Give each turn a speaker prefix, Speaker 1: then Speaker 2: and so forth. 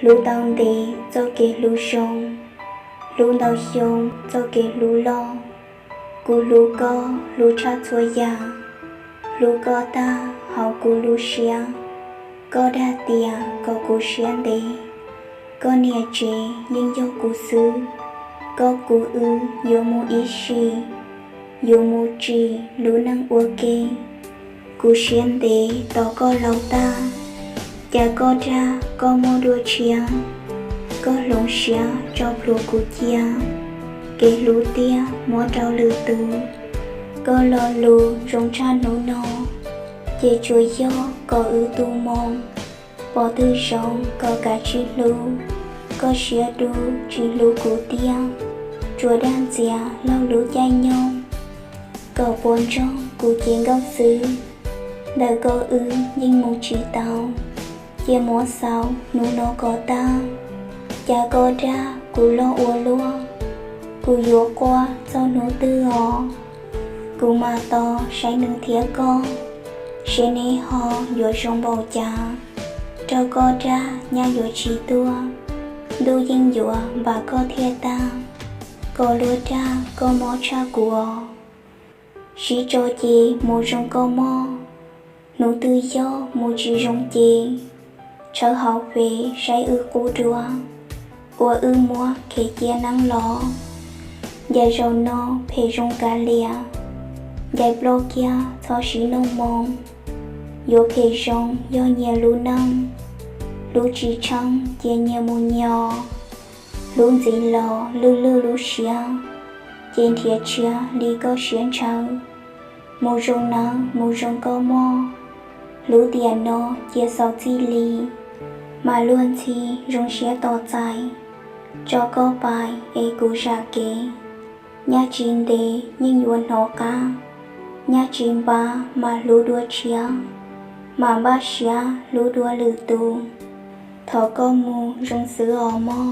Speaker 1: lũ tao đi cho kể lũ sông, lũ tao sông cho kể lũ lo, cú lũ có lũ cha chua già, lũ có ta hậu cú lũ xia, có đa tia có cú xiên đi, có nia chế nhưng do cú sư, có cú ư do mu ý xì, do mu trì lũ năng ua kê, cú xiên đi tao có lâu ta. Cha có ra có mô đua chia, có lông xia cho lũ cụ chia, kể lũ tia mô trao lư tù, có lo lù rong cha nô nô, chê chua gió có ưu tu môn, bỏ tư rong có cả chi lù, có xia đu chi lũ cụ tia, chua đan dìa lau lũ chai nhông, có bốn trong cụ chiến góc xứ, đời có ư nhưng một chỉ tàu. Chia múa sau nụ nó có ta, cha có ra cú lo ua lúa, cú dúa qua cho nụ tư họ, cú mà to say nâng thía co, sẽ nê họ dúa trong bầu cha, cho có ra nhà dúa chỉ tua, đu dân dúa và có thía ta, có lúa ra có mó cha của, sĩ cho chị mù trong có mò, nụ tư gió mù chỉ trong chị. Trở hậu về say ư cú đua, ua ư mua kể chia nắng ló, dài rau no phê rong cá lìa, dài blo kia thó sĩ nông mông, vô phê rong do nhà lũ nông, lũ chỉ trăng chia nhà mù nhỏ, lũ dì lò lư lư lũ xia, trên thiệt chia đi có xuyên trâu, mù rong nắng mù rong có mò, lũ tiền nó chia sau chi ly. Mà luôn thì rong xía to dài, cho có bài ê cú ra kế, nhà chín đế nhưng yuan hò ca, nhà chín ba mà lũ đua chia, mà ba xía lũ đua lử tù, thọ có mù rong xứ ổ mò.